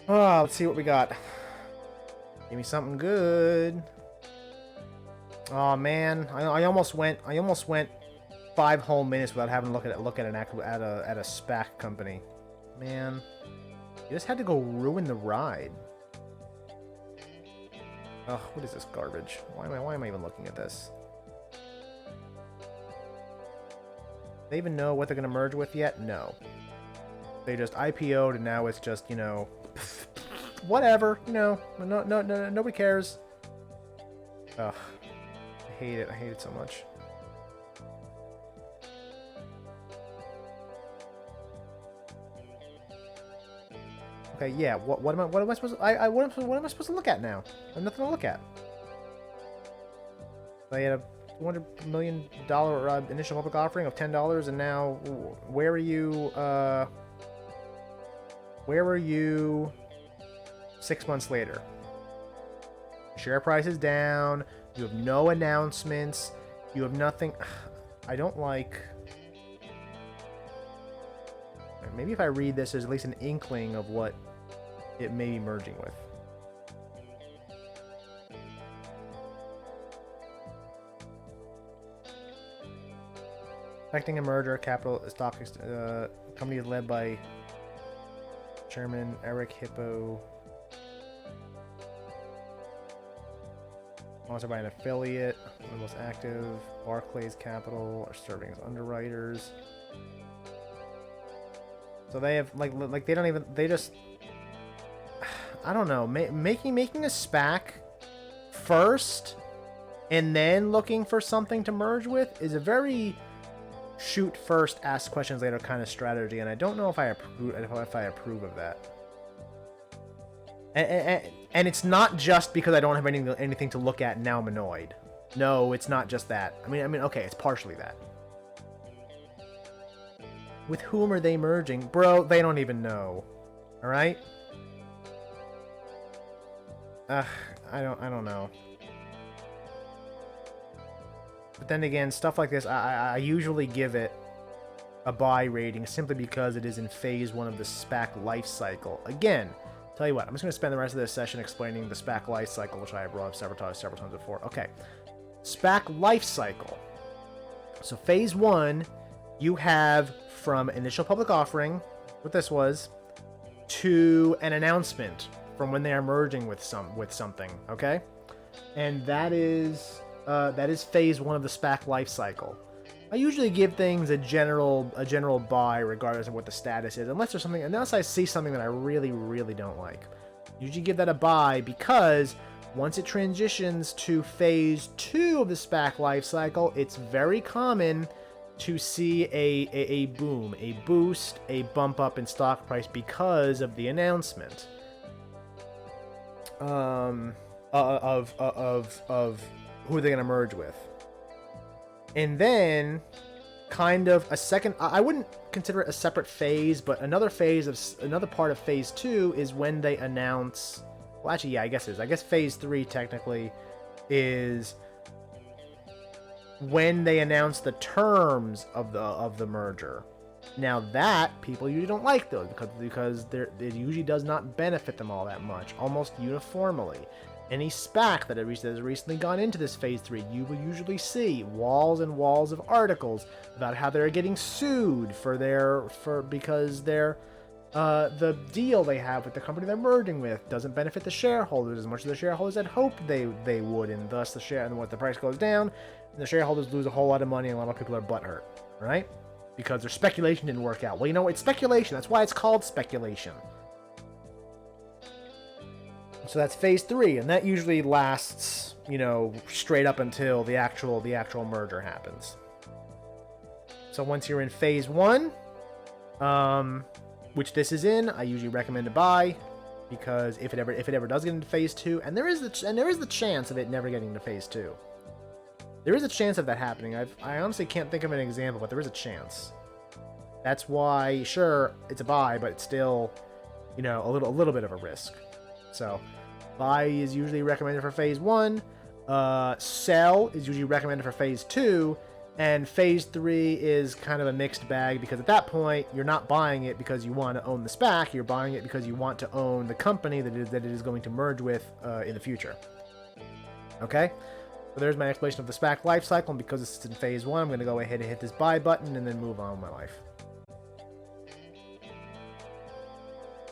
Oh, let's see what we got. Give me something good. Oh man, I almost went 5 whole minutes without having to look at a SPAC company. Man, you just had to go ruin the ride. Ugh, what is this garbage? Why am I even looking at this? They even know what they're gonna merge with yet? No. They just IPO'd and now it's just, you know, whatever, you know, no, nobody cares. Ugh, I hate it so much. Okay, yeah. What am I supposed to, what am I supposed to look at now? I have nothing to look at. I had a $200 million initial public offering of $10, and now where are you? Where were you 6 months later? Share price is down. You have no announcements. You have nothing. I don't like. Maybe if I read this, there's at least an inkling of what it may be merging with. Expecting a merger, capital stock company is led by Chairman Eric Hippeau. Sponsored by an affiliate, one of the most active. Barclays Capital are serving as underwriters. So they have like they don't even, they just, I don't know, making a SPAC first and then looking for something to merge with is a very shoot first, ask questions later kind of strategy, and I don't know if I approve of that. And it's not just because I don't have anything to look at and now I'm annoyed. No, it's not just that. I mean, okay, it's partially that. With whom are they merging? Bro, they don't even know. Alright? I don't know. But then again, stuff like this, I usually give it a buy rating simply because it is in phase 1 of the SPAC life cycle. Again, tell you what, I'm just going to spend the rest of this session explaining the SPAC life cycle, which I have brought up several times before. Okay. SPAC life cycle. So phase 1, you have from initial public offering, what this was, to an announcement from when they are merging with something, okay? And that is phase 1 of the SPAC life cycle. I usually give things a general buy regardless of what the status is, unless I see something that I really don't like. Usually give that a buy because once it transitions to phase 2 of the SPAC life cycle, it's very common to see a boom, a boost, a bump up in stock price because of the announcement of who they're going to merge with. And then kind of a second, I wouldn't consider it a separate phase, but another part of phase 2 is when they announce, well actually yeah, I guess phase 3 technically is when they announce the terms of the merger. Now that people usually don't like those because it usually does not benefit them all that much, almost uniformly. Any SPAC that has recently gone into this phase 3, you will usually see walls and walls of articles about how they're getting sued because the deal they have with the company they're merging with doesn't benefit the shareholders as much as the shareholders had hoped they would, and thus the price goes down, and the shareholders lose a whole lot of money, and a lot of people are butthurt, right? Because their speculation didn't work out. Well, you know, it's speculation. That's why it's called speculation. So that's phase 3, and that usually lasts, you know, straight up until the actual merger happens. So once you're in phase 1, which this is in, I usually recommend to buy, because if it ever does get into phase 2, and there is the chance of it never getting into phase 2. There is a chance of that happening. I honestly can't think of an example, but there is a chance. That's why, sure, it's a buy, but it's still, you know, a little bit of a risk. So, buy is usually recommended for phase 1. Sell is usually recommended for phase 2. And phase 3 is kind of a mixed bag, because at that point, you're not buying it because you want to own the SPAC, you're buying it because you want to own the company that it is going to merge with in the future. Okay? So there's my explanation of the SPAC life cycle, and because this is in phase 1, I'm going to go ahead and hit this buy button and then move on with my life.